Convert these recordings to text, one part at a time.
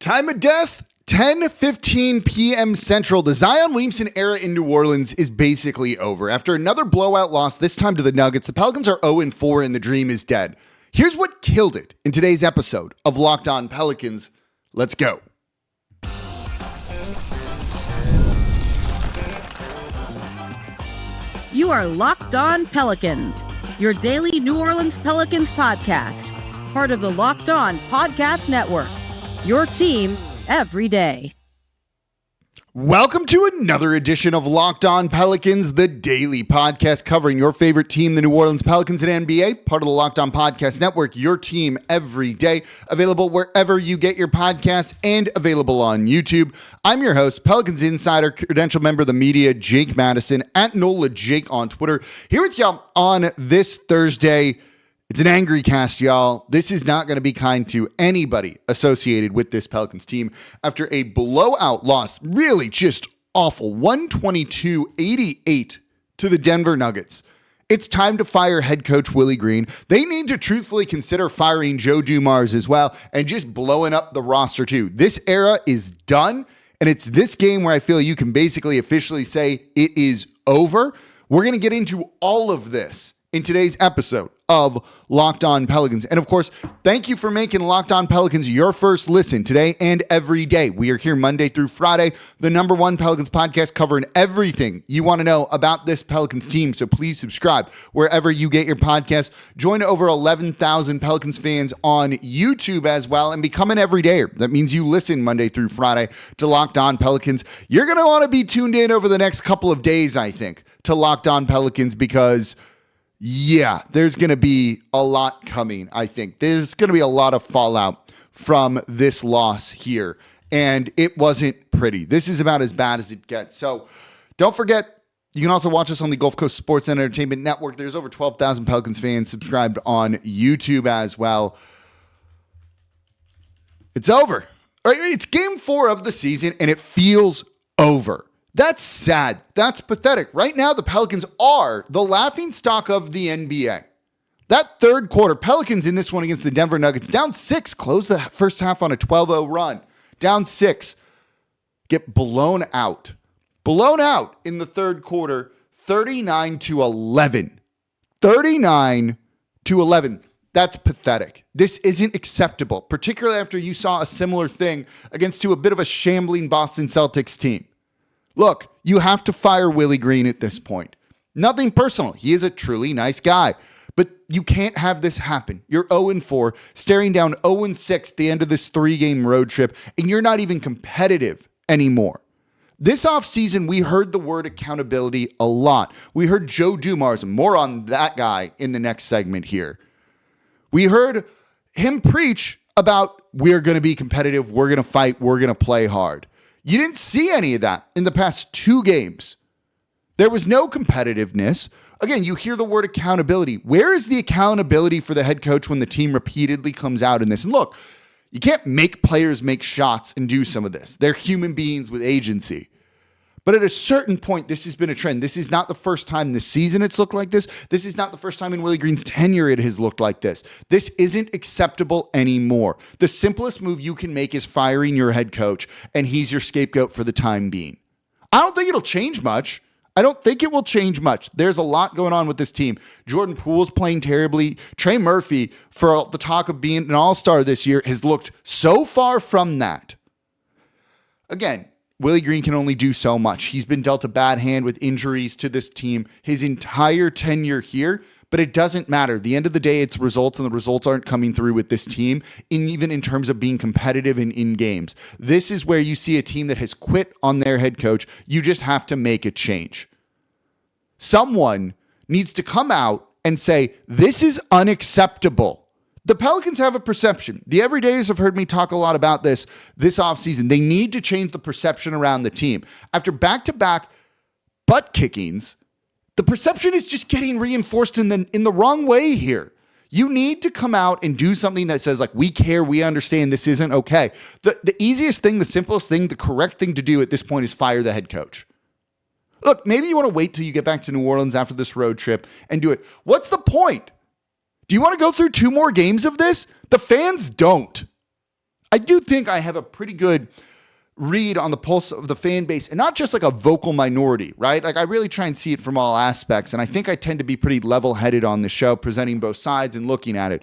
Time of death, 10:15 p.m. Central. The Zion Williamson era in New Orleans is basically over. After another blowout loss, this time to the Nuggets, the Pelicans are 0-4 and the dream is dead. Here's what killed it in today's episode of Locked On Pelicans. Let's go. You are Locked On Pelicans, your daily New Orleans Pelicans podcast, part of the Locked On Podcast Network, your team every day. Welcome to another edition of Locked On Pelicans, the daily podcast covering your favorite team, the New Orleans Pelicans and NBA, part of the Locked On Podcast Network, your team every day, available wherever you get your podcasts and available on YouTube. I'm your host, Pelicans Insider, credential member of the media, Jake Madison, at NOLA Jake on Twitter, here with y'all on this Thursday. It's an angry cast, y'all. This is not going to be kind to anybody associated with this Pelicans team after a blowout loss, really just awful, 122-88 to the Denver Nuggets. It's time to fire head coach Willie Green. They need to truthfully consider firing Joe Dumars as well and just blowing up the roster too. This era is done, and it's this game where I feel you can basically officially say it is over. We're going to get into all of this in today's episode of Locked On Pelicans. And of course, thank you for making Locked On Pelicans your first listen today and every day. We are here Monday through Friday, the number one Pelicans podcast covering everything you want to know about this Pelicans team. So please subscribe wherever you get your podcast. Join over 11,000 Pelicans fans on YouTube as well and become an everydayer. That means you listen Monday through Friday to Locked On Pelicans. You're going to want to be tuned in over the next couple of days, I think, to Locked On Pelicans because yeah, there's going to be a lot coming, I think. There's going to be a lot of fallout from this loss here, and it wasn't pretty. This is about as bad as it gets. So don't forget, you can also watch us on the Gulf Coast Sports and Entertainment Network. There's over 12,000 Pelicans fans subscribed on YouTube as well. It's over. It's game 4 of the season, and it feels over. That's sad. That's pathetic. Right now, the Pelicans are the laughingstock of the NBA. That third quarter, Pelicans in this one against the Denver Nuggets, down 6, close the first half on a 12-0 run. Down 6, get blown out. Blown out in the third quarter, 39-11. 39-11. That's pathetic. This isn't acceptable, particularly after you saw a similar thing against a bit of a shambling Boston Celtics team. Look, you have to fire Willie Green at this point. Nothing personal. He is a truly nice guy. But you can't have this happen. You're 0-4, staring down 0-6 at the end of this 3-game road trip, and you're not even competitive anymore. This offseason, we heard the word accountability a lot. We heard Joe Dumars, more on that guy in the next segment here. We heard him preach about we're going to be competitive, we're going to fight, we're going to play hard. You didn't see any of that in the past 2 games. There was no competitiveness. Again, you hear the word accountability. Where is the accountability for the head coach when the team repeatedly comes out in this? And look, you can't make players make shots and do some of this. They're human beings with agency. But at a certain point, this has been a trend. This is not the first time this season it's looked like this. This is not the first time in Willie Green's tenure it has looked like this. This isn't acceptable anymore. The simplest move you can make is firing your head coach, and he's your scapegoat for the time being. I don't think it'll change much. I don't think it will change much. There's a lot going on with this team. Jordan Poole's playing terribly. Trey Murphy, for the talk of being an all-star this year, has looked so far from that. Again, Willie Green can only do so much. He's been dealt a bad hand with injuries to this team his entire tenure here, but it doesn't matter. At the end of the day, it's results, and the results aren't coming through with this team, even in terms of being competitive in games. This is where you see a team that has quit on their head coach. You just have to make a change. Someone needs to come out and say, this is unacceptable. The Pelicans have a perception. The everydayers have heard me talk a lot about this offseason. They need to change the perception around the team. After back-to-back butt kickings, the perception is just getting reinforced in the wrong way here. You need to come out and do something that says, like, we care, we understand, this isn't okay. The easiest thing, the simplest thing, the correct thing to do at this point is fire the head coach. Look, maybe you want to wait till you get back to New Orleans after this road trip and do it. What's the point? Do you want to go through 2 more games of this? The fans don't. I do think I have a pretty good read on the pulse of the fan base, and not just like a vocal minority, right? Like I really try and see it from all aspects. And I think I tend to be pretty level-headed on the show, presenting both sides and looking at it.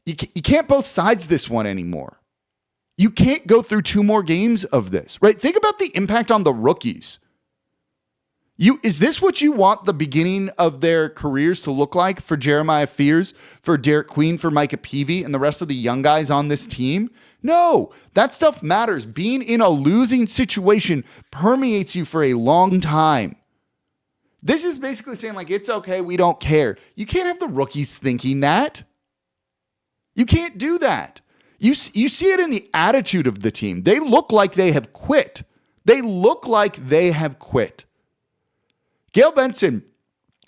You can't both sides this one anymore. You can't go through 2 more games of this, right? Think about the impact on the rookies. Is this what you want the beginning of their careers to look like for Jeremiah Fears, for Derek Queen, for Micah Peavy, and the rest of the young guys on this team? No, that stuff matters. Being in a losing situation permeates you for a long time. This is basically saying like, it's okay, we don't care. You can't have the rookies thinking that. You can't do that. You see it in the attitude of the team. They look like they have quit. Gail Benson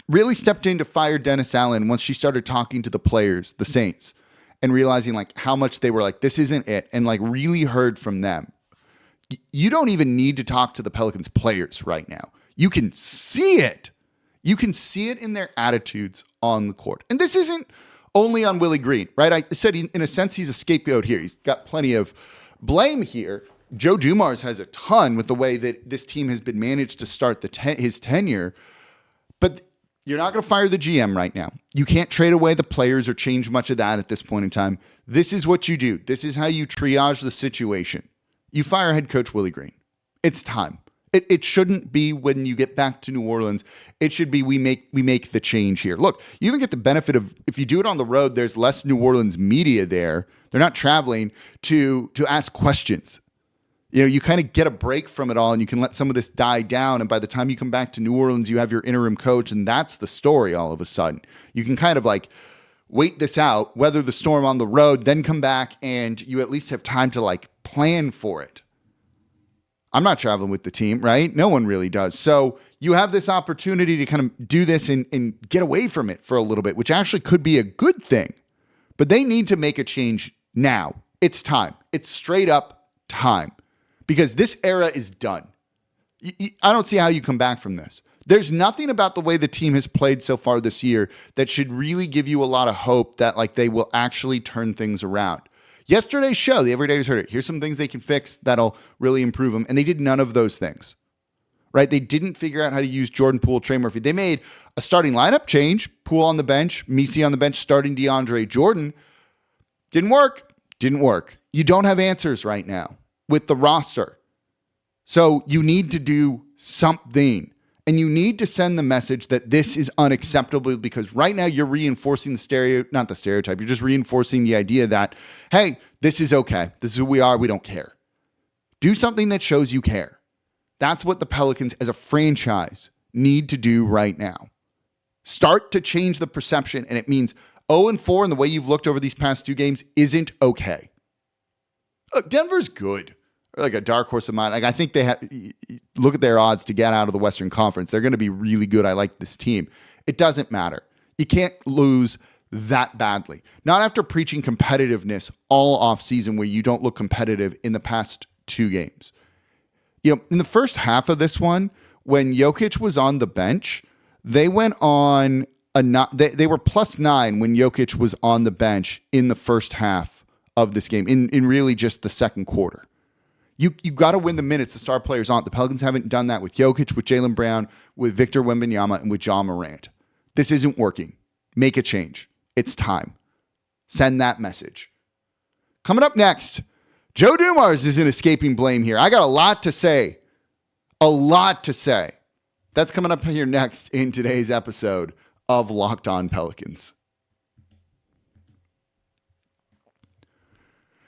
really stepped in to fire Dennis Allen once she started talking to the players, the Saints, and realizing like how much they were like, this isn't it, and like really heard from them. You don't even need to talk to the Pelicans players right now. You can see it. You can see it in their attitudes on the court. And this isn't only on Willie Green, right? I said in a sense he's a scapegoat here. He's got plenty of blame here. Joe Dumars has a ton with the way that this team has been managed to start his tenure. But you're not going to fire the GM right now. You can't trade away the players or change much of that at this point in time. This is what you do. This is how you triage the situation. You fire head coach Willie Green. It's time. It shouldn't be when you get back to New Orleans. It should be we make the change here. Look, you even get the benefit of, if you do it on the road, there's less New Orleans media there. They're not traveling to ask questions. You kind of get a break from it all, and you can let some of this die down. And by the time you come back to New Orleans, you have your interim coach, and that's the story all of a sudden. You can kind of like wait this out, weather the storm on the road, then come back, and you at least have time to like plan for it. I'm not traveling with the team, right? No one really does. So you have this opportunity to kind of do this and get away from it for a little bit, which actually could be a good thing. But they need to make a change now. It's time. It's straight up time. Because this era is done. I don't see how you come back from this. There's nothing about the way the team has played so far this year that should really give you a lot of hope that like they will actually turn things around. Yesterday's show, the Everydayers heard it. Here's some things they can fix that'll really improve them. And they did none of those things, right? They didn't figure out how to use Jordan Poole, Trey Murphy. They made a starting lineup change. Poole on the bench, Misi on the bench, starting DeAndre Jordan. Didn't work. You don't have answers right now with the roster. So you need to do something, and you need to send the message that this is unacceptable, because right now you're reinforcing not the stereotype. You're just reinforcing the idea that, hey, this is okay. This is who we are. We don't care. Do something that shows you care. That's what the Pelicans as a franchise need to do right now. Start to change the perception, and it means 0-4 in the way you've looked over these past 2 games isn't okay. Look, Denver's good. Or like a dark horse of mine. Like I think they have, look at their odds to get out of the Western Conference. They're going to be really good. I like this team. It doesn't matter. You can't lose that badly. Not after preaching competitiveness all offseason where you don't look competitive in the past 2 games. In the first half of this one, when Jokic was on the bench, they went on they were +9 when Jokic was on the bench in the first half of this game, in really just the second quarter. You got to win the minutes the star players aren't. The Pelicans haven't done that with Jokic, with Jaylen Brown, with Victor Wembanyama, and with Ja Morant. This isn't working. Make a change. It's time. Send that message. Coming up next, Joe Dumars isn't escaping blame here. I got a lot to say. That's coming up here next in today's episode of Locked On Pelicans.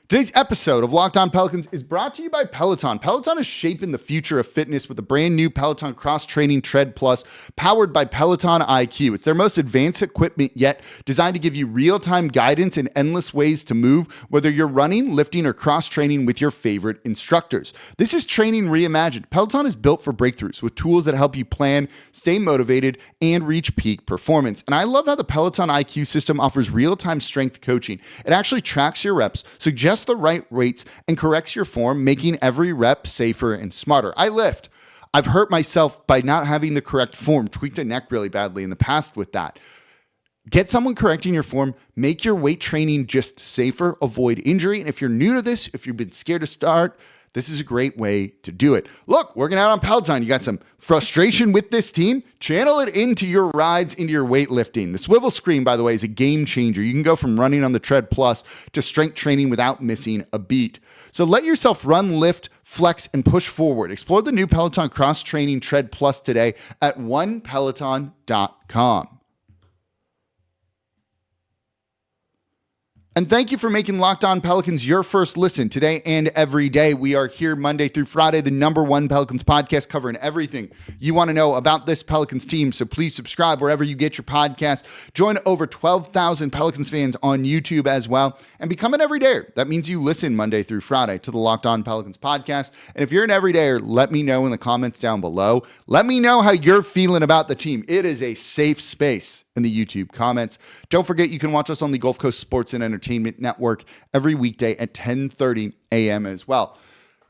Today's episode of Locked On Pelicans is brought to you by Peloton. Peloton is shaping the future of fitness with a brand new Peloton Cross-Training Tread Plus powered by Peloton IQ. It's their most advanced equipment yet, designed to give you real-time guidance and endless ways to move, whether you're running, lifting, or cross-training with your favorite instructors. This is training reimagined. Peloton is built for breakthroughs with tools that help you plan, stay motivated, and reach peak performance. And I love how the Peloton IQ system offers real-time strength coaching. It actually tracks your reps, suggests the right weights, and corrects your form, making every rep safer and smarter. I lift. I've hurt myself by not having the correct form, tweaked a neck really badly in the past with that. Get someone correcting your form, make your weight training just safer, avoid injury. And if you're new to this, if you've been scared to start, this is a great way to do it. Look, working out on Peloton, you got some frustration with this team, channel it into your rides, into your weightlifting. The swivel screen, by the way, is a game changer. You can go from running on the Tread Plus to strength training without missing a beat. So let yourself run, lift, flex, and push forward. Explore the new Peloton Cross Training Tread Plus today at onepeloton.com. And thank you for making Locked On Pelicans your first listen today and every day. We are here Monday through Friday, the #1 Pelicans podcast, covering everything you want to know about this Pelicans team. So please subscribe wherever you get your podcast. Join over 12,000 Pelicans fans on YouTube as well, and become an everydayer. That means you listen Monday through Friday to the Locked On Pelicans podcast. And if you're an everydayer, let me know in the comments down below. Let me know how you're feeling about the team. It is a safe space in the YouTube comments. Don't forget, you can watch us on the Gulf Coast Sports and Entertainment Network every weekday at 10:30 a.m. as well.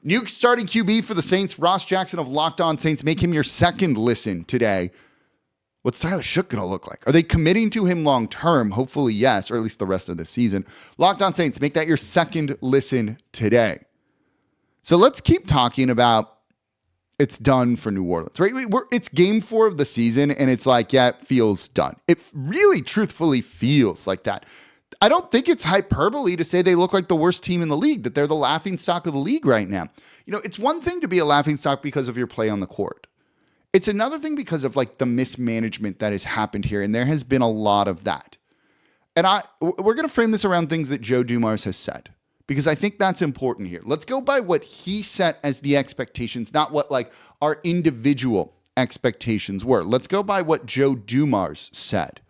New starting QB for the Saints, Ross Jackson of Locked On Saints. Make him your second listen today. What's Silas Shook going to look like? Are they committing to him long term? Hopefully, yes, or at least the rest of the season. Locked On Saints, make that your second listen today. So let's keep talking about it's done for New Orleans, right? It's game 4 of the season, and it's like, yeah, it feels done. It really, truthfully feels like that. I don't think it's hyperbole to say they look like the worst team in the league, that they're the laughingstock of the league right now. You know, it's one thing to be a laughingstock because of your play on the court. It's another thing because of like the mismanagement that has happened here, and there has been a lot of that. And we're going to frame this around things that Joe Dumars has said, because I think that's important here. Let's go by what he set as the expectations, not what like our individual expectations were. Let's go by what Joe Dumars said.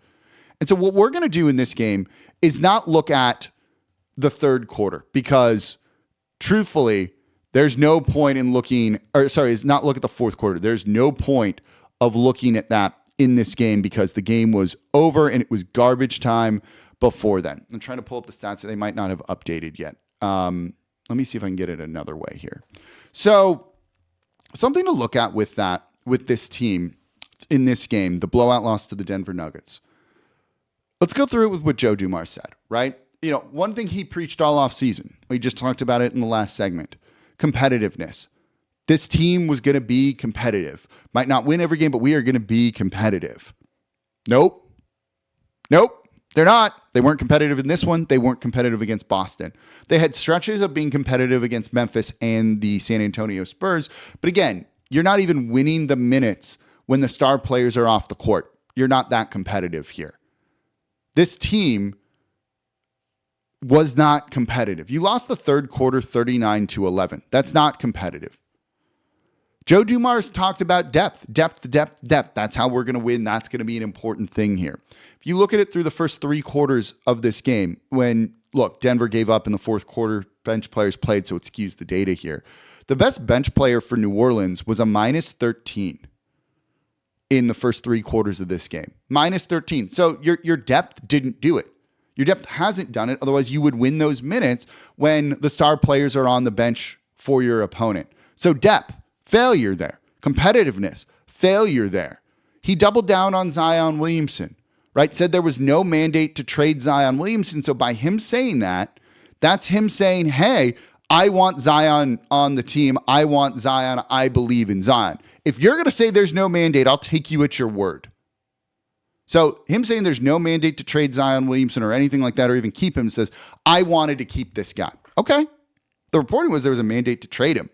And so what we're going to do in this game is not look at the third quarter, because truthfully, there's no point in is not look at the fourth quarter. There's no point of looking at that in this game, because the game was over and it was garbage time before then. I'm trying to pull up the stats that they might not have updated yet. Let me see if I can get it another way here. So something to look at with this team in this game, the blowout loss to the Denver Nuggets. Let's go through it with what Joe Dumars said, right? You know, one thing he preached all offseason, we just talked about it in the last segment, competitiveness. This team was going to be competitive. Might not win every game, but we are going to be competitive. Nope. They're not. They weren't competitive in this one. They weren't competitive against Boston. They had stretches of being competitive against Memphis and the San Antonio Spurs. But again, you're not even winning the minutes when the star players are off the court. You're not that competitive here. This team was not competitive. You lost the third quarter 39-11. That's not competitive. Joe Dumars talked about depth. That's how we're going to win. That's going to be an important thing here. If you look at it through the first 3 quarters of this game, Denver gave up in the fourth quarter, bench players played, so it skews the data here. The best bench player for New Orleans was a -13 in the first 3 quarters of this game. -13. So your depth didn't do it. Your depth hasn't done it. Otherwise, you would win those minutes when the star players are on the bench for your opponent. So depth, failure there. Competitiveness, failure there. He doubled down on Zion Williamson, right? Said there was no mandate to trade Zion Williamson. So by him saying that, that's him saying, hey, I want Zion on the team. I want Zion. I believe in Zion. If you're going to say there's no mandate, I'll take you at your word. So him saying there's no mandate to trade Zion Williamson or anything like that, or even keep him, says, I wanted to keep this guy. Okay. The reporting was there was a mandate to trade him.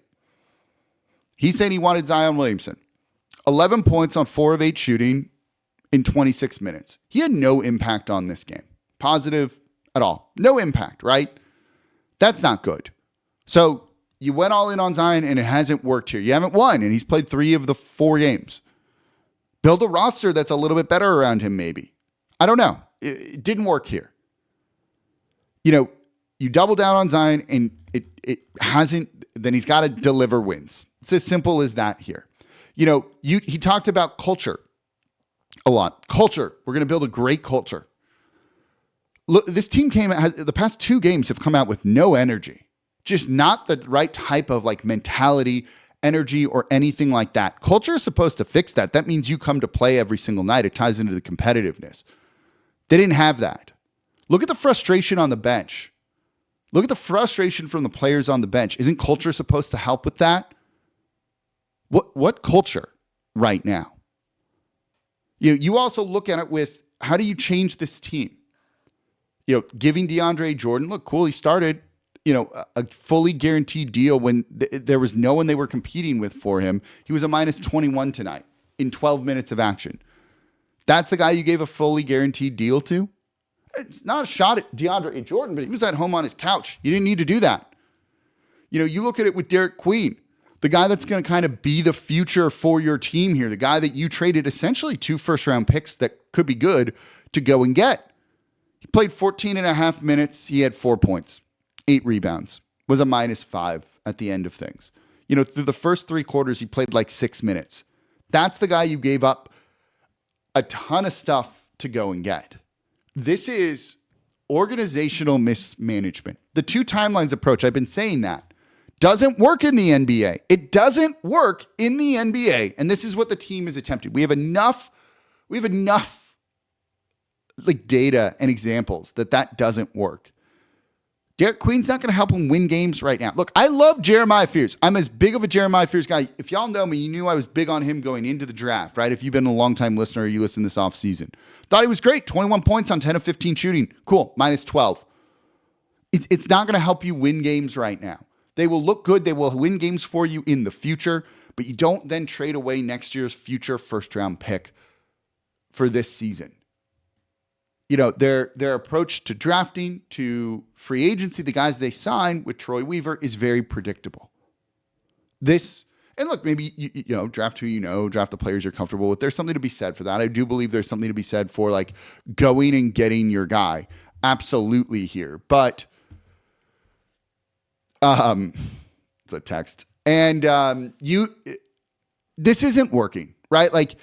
He said he wanted Zion Williamson. 11 points on 4 of 8 shooting in 26 minutes. He had no impact on this game. Positive at all. No impact, right? That's not good. So you went all in on Zion and it hasn't worked here. You haven't won, and he's played 3 of the 4 games. Build a roster that's a little bit better around him, maybe. I don't know. It didn't work here. You know, you double down on Zion and it hasn't, then he's got to deliver wins. It's as simple as that here. You know, he talked about culture a lot. Culture. We're going to build a great culture. Look, this team the past 2 games have come out with no energy. Just not the right type of like mentality, energy, or anything like that. Culture is supposed to fix that. That means you come to play every single night. It ties into the competitiveness. They didn't have that. Look at the frustration on the bench. Look at the frustration from the players on the bench. Isn't culture supposed to help with that? What culture right now? You also look at it with, how do you change this team? Giving DeAndre Jordan, look, cool, he started, a fully guaranteed deal when there was no one they were competing with for him. He was a minus 21 tonight in 12 minutes of action. That's the guy you gave a fully guaranteed deal to? It's not a shot at DeAndre Jordan, but he was at home on his couch. You didn't need to do that. You look at it with Derek Queen, the guy that's going to kind of be the future for your team here, the guy that you traded essentially 2 first-round picks that could be good to go and get. He played 14 and a half minutes. He had 4 points, 8 rebounds, was a -5 at the end of things. Through the first 3 quarters, he played like 6 minutes. That's the guy you gave up a ton of stuff to go and get. This is organizational mismanagement. The 2 timelines approach, I've been saying that, doesn't work in the NBA. It doesn't work in the NBA. And this is what the team has attempted. We have enough like data and examples that doesn't work. Derek Queen's not going to help him win games right now. Look, I love Jeremiah Fears. I'm as big of a Jeremiah Fears guy. If y'all know me, you knew I was big on him going into the draft, right? If you've been a longtime listener or you listen this offseason. Thought he was great. 21 points on 10 of 15 shooting. Cool. -12. It's not going to help you win games right now. They will look good. They will win games for you in the future, but you don't then trade away next year's future first-round pick for this season. Their approach to drafting, to free agency, the guys they sign with Troy Weaver is very predictable. And look, maybe, draft who draft the players you're comfortable with. There's something to be said for that. I do believe there's something to be said for like going and getting your guy. Absolutely here. But it's a text. And this isn't working, right? Like,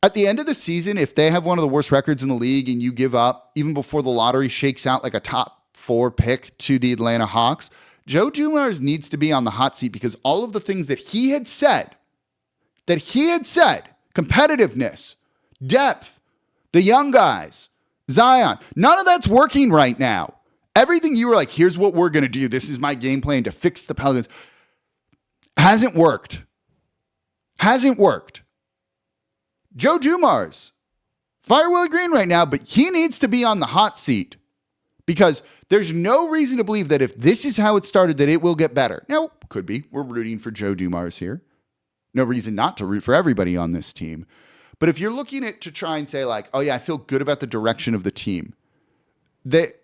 at the end of the season, if they have one of the worst records in the league and you give up, even before the lottery shakes out, like a top 4 pick to the Atlanta Hawks, Joe Dumars needs to be on the hot seat because all of the things that he had said, competitiveness, depth, the young guys, Zion, none of that's working right now. Everything you were like, here's what we're going to do. This is my game plan to fix the Pelicans. Hasn't worked. Joe Dumars, fire Willie Green right now, but he needs to be on the hot seat because there's no reason to believe that if this is how it started, that it will get better. Now, could be. We're rooting for Joe Dumars here. No reason not to root for everybody on this team. But if you're looking at to try and say like, oh yeah, I feel good about the direction of the team, that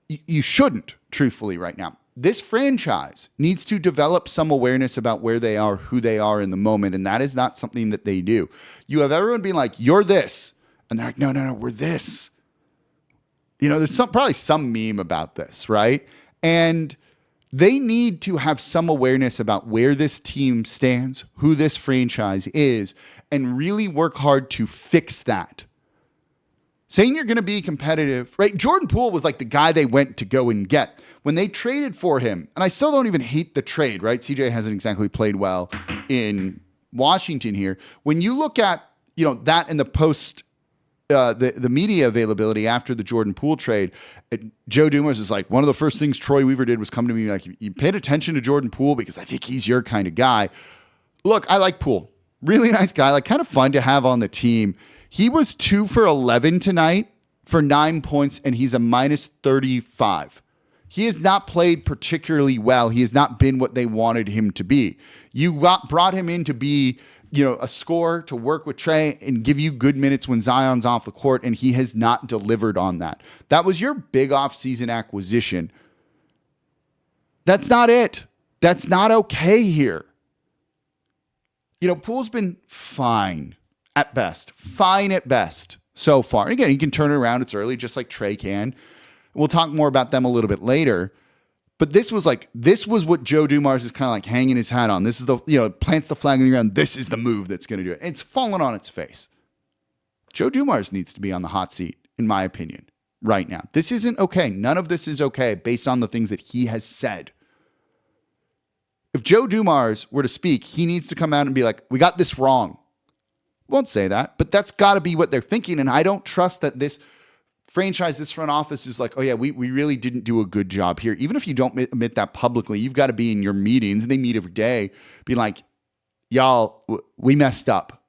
you shouldn't, truthfully, right now. This franchise needs to develop some awareness about where they are, who they are in the moment, and that is not something that they do. You have everyone being like, you're this, and they're like, no, we're this. There's probably some meme about this, right? And they need to have some awareness about where this team stands, who this franchise is, and really work hard to fix that. Saying you're going to be competitive, right? Jordan Poole was like the guy they went to go and get. When they traded for him, and I still don't even hate the trade, right? CJ hasn't exactly played well in Washington here. When you look at, that in the post, the media availability after the Jordan Poole trade, Joe Dumars is like, one of the first things Troy Weaver did was come to me like, you paid attention to Jordan Poole because I think he's your kind of guy. Look, I like Poole. Really nice guy, like kind of fun to have on the team. He was 2 for 11 tonight for 9 points, and he's a -35. He has not played particularly well. He has not been what they wanted him to be. You brought him in to be, a scorer, to work with Trey and give you good minutes when Zion's off the court, and he has not delivered on that. That was your big offseason acquisition. That's not it. That's not okay here. Poole's been fine at best so far. And again, he can turn it around. It's early, just like Trey can. We'll talk more about them a little bit later. But this was what Joe Dumars is kind of like hanging his hat on. This is plants the flag in the ground. This is the move that's going to do it. And it's fallen on its face. Joe Dumars needs to be on the hot seat, in my opinion, right now. This isn't okay. None of this is okay based on the things that he has said. If Joe Dumars were to speak, he needs to come out and be like, we got this wrong. Won't say that, but that's got to be what they're thinking. And I don't trust that this franchise, this front office is like, oh yeah, we really didn't do a good job here. Even if you don't admit that publicly, you've got to be in your meetings, and they meet every day, be like, y'all, we messed up.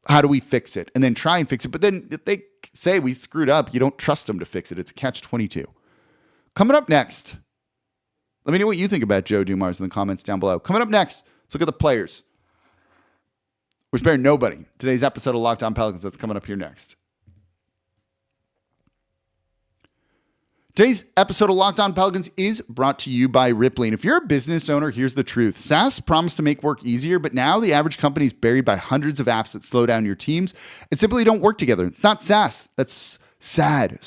How do we fix it? And then try and fix it. But then if they say we screwed up, you don't trust them to fix it. It's a catch-22. Coming up next, let me know what you think about Joe Dumars in the comments down below. Coming up next, let's look at the players. We're sparing nobody. Today's episode of Locked On Pelicans, that's coming up here next. Today's episode of Locked On Pelicans is brought to you by Rippling. If you're a business owner, here's the truth. SaaS promised to make work easier, but now the average company is buried by hundreds of apps that slow down your teams and simply don't work together. It's not SaaS. That's sad.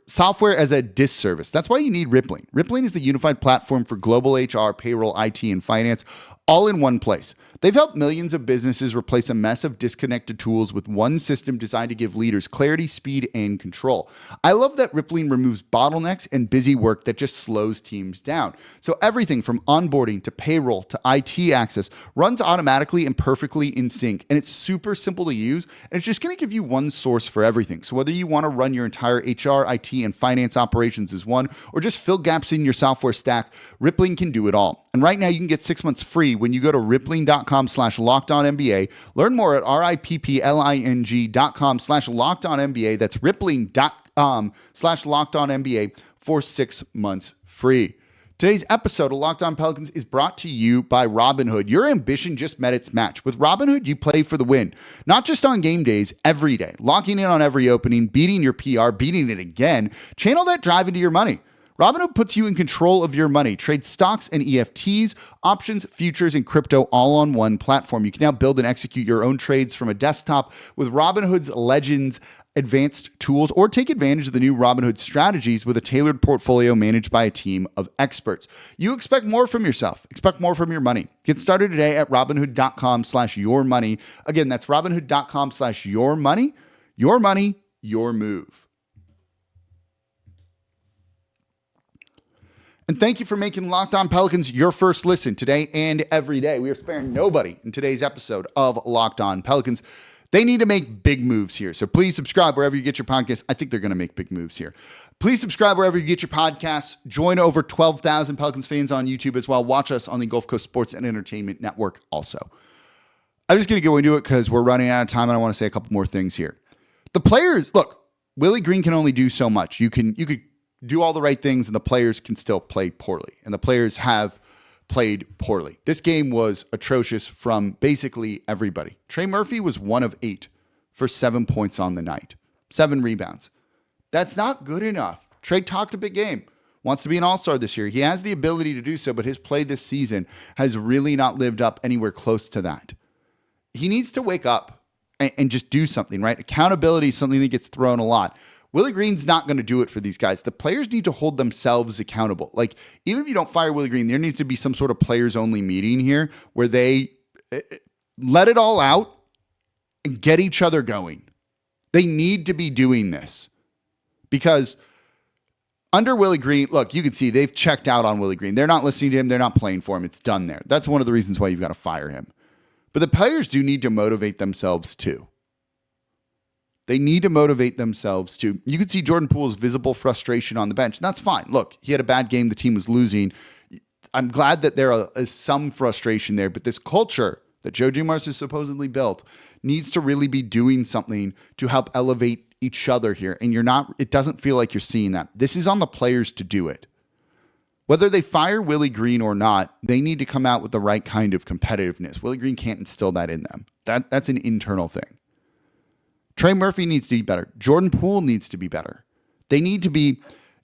Software as a disservice. That's why you need Rippling. Rippling is the unified platform for global HR, payroll, IT, and finance, all in one place. They've helped millions of businesses replace a mess of disconnected tools with one system designed to give leaders clarity, speed, and control. I love that Rippling removes bottlenecks and busy work that just slows teams down. So everything from onboarding to payroll to IT access runs automatically and perfectly in sync. And it's super simple to use. And it's just going to give you one source for everything. So whether you want to run your entire HR, IT, and finance operations as one, or just fill gaps in your software stack, Rippling can do it all. And right now you can get 6 months free when you go to rippling.com/lockedonnba. Learn more at rippling.com/lockedonnba. That's rippling.com/lockedonnba for 6 months free. Today's episode of Locked On Pelicans is brought to you by Robinhood. Your ambition just met its match. With Robinhood, you play for the win, not just on game days, every day. Locking in on every opening, beating your PR, beating it again. Channel that drive into your money. Robinhood puts you in control of your money. Trade stocks and EFTs, options, futures, and crypto all on one platform. You can now build and execute your own trades from a desktop with Robinhood's Legends advanced tools, or take advantage of the new Robinhood strategies with a tailored portfolio managed by a team of experts. You expect more from yourself. Expect more from your money. Get started today at robinhood.com/yourmoney. Again, that's robinhood.com/yourmoney. Your money, your move. And thank you for making Locked On Pelicans your first listen today and every day. We are sparing nobody in today's episode of Locked On Pelicans. They need to make big moves here. So please subscribe wherever you get your podcasts. I think they're going to make big moves here. Please subscribe wherever you get your podcasts. Join over 12,000 Pelicans fans on YouTube as well. Watch us on the Gulf Coast Sports and Entertainment Network also. I'm just going to go into it because we're running out of time and I want to say a couple more things here. The players, look, Willie Green can only do so much. You could do all the right things and the players can still play poorly. And the players have played poorly. This game was atrocious from basically everybody. Trey Murphy was 1 of 8 for 7 points on the night, 7 rebounds. That's not good enough. Trey talked a big game, wants to be an all-star this year. He has the ability to do so, but his play this season has really not lived up anywhere close to that. He needs to wake up and just do something, right? Accountability is something that gets thrown a lot. Willie Green's not going to do it for these guys. The players need to hold themselves accountable. Like, even if you don't fire Willie Green, there needs to be some sort of players-only meeting here where they let it all out and get each other going. They need to be doing this because under Willie Green, look, you can see they've checked out on Willie Green. They're not listening to him. They're not playing for him. It's done there. That's one of the reasons why you've got to fire him. But the players do need to motivate themselves too. They need to motivate themselves too. You can see Jordan Poole's visible frustration on the bench. And that's fine. Look, he had a bad game. The team was losing. I'm glad that there is some frustration there. But this culture that Joe Dumars has supposedly built needs to really be doing something to help elevate each other here. And it doesn't feel like you're seeing that. This is on the players to do it. Whether they fire Willie Green or not, they need to come out with the right kind of competitiveness. Willie Green can't instill that in them. That's an internal thing. Trey Murphy needs to be better. Jordan Poole needs to be better. They need to be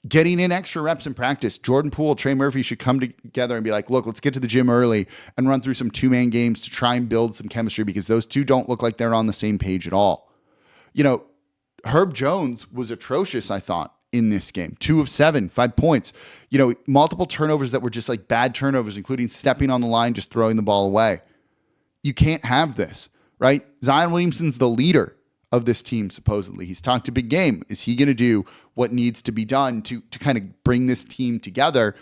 getting in extra reps in practice. Jordan Poole, Trey Murphy should come together and be like, look, let's get to the gym early and run through some two-man games to try and build some chemistry because those two don't look like they're on the same page at all. You know, Herb Jones was atrocious, I thought, in this game. 2 of 7, 5 points. You know, multiple turnovers that were just like bad turnovers, including stepping on the line, just throwing the ball away. You can't have this, right? Zion Williamson's the leader of this team, supposedly. He's talked a big game. Is he going to do what needs to be done to kind of bring this team together,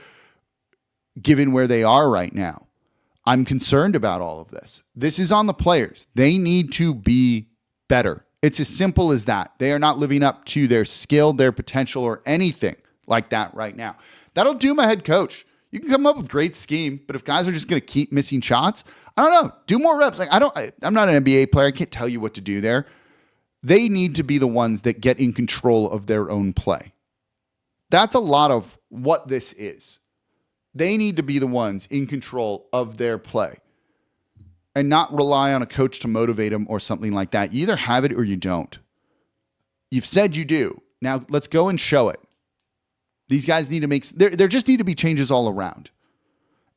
given where they are right now? I'm concerned about all of this. This is on the players. They need to be better It's as simple as that. They are not living up to their skill, their potential, or anything like that right now. That'll doom a head coach. You can come up with great scheme, but if guys are just going to keep missing shots, I don't know. Do more reps. Like I'm not an NBA player. I can't tell you what to do there. They need to be the ones that get in control of their own play. That's a lot of what this is. They need to be the ones in control of their play and not rely on a coach to motivate them or something like that. You either have it or you don't. You've said you do. Now let's go and show it. These guys need to make, there just need to be changes all around.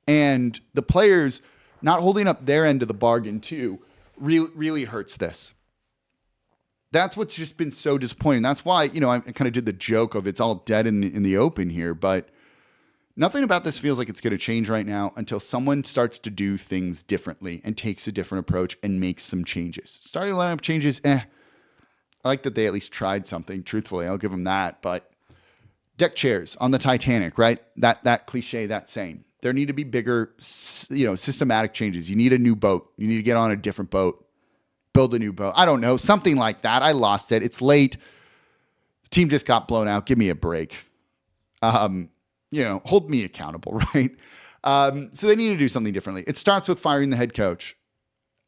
And the players not holding up their end of the bargain too really hurts this. That's what's just been so disappointing. That's why, I kind of did the joke of it's all dead in the open here, but nothing about this feels like it's going to change right now until someone starts to do things differently and takes a different approach and makes some changes. Starting lineup changes, I like that they at least tried something, truthfully. I'll give them that, but deck chairs on the Titanic, right? That cliche, that saying. There need to be bigger, systematic changes. You need a new boat. You need to get on a different boat. Build a new boat. I don't know. Something like that. I lost it. It's late. The team just got blown out. Give me a break. Hold me accountable, right? So they need to do something differently. It starts with firing the head coach.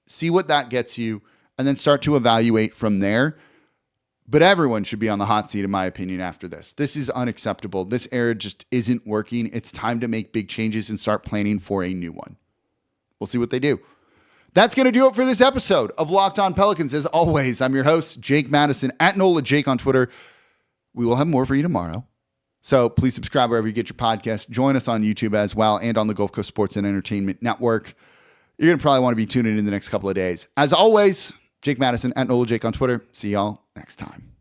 See what that gets you, and then start to evaluate from there. But everyone should be on the hot seat, in my opinion, after this. This is unacceptable. This era just isn't working. It's time to make big changes and start planning for a new one. We'll see what they do. That's going to do it for this episode of Locked On Pelicans. As always, I'm your host, Jake Madison, at NolaJake on Twitter. We will have more for you tomorrow. So please subscribe wherever you get your podcast. Join us on YouTube as well and on the Gulf Coast Sports and Entertainment Network. You're going to probably want to be tuning in the next couple of days. As always, Jake Madison, at NolaJake on Twitter. See y'all next time.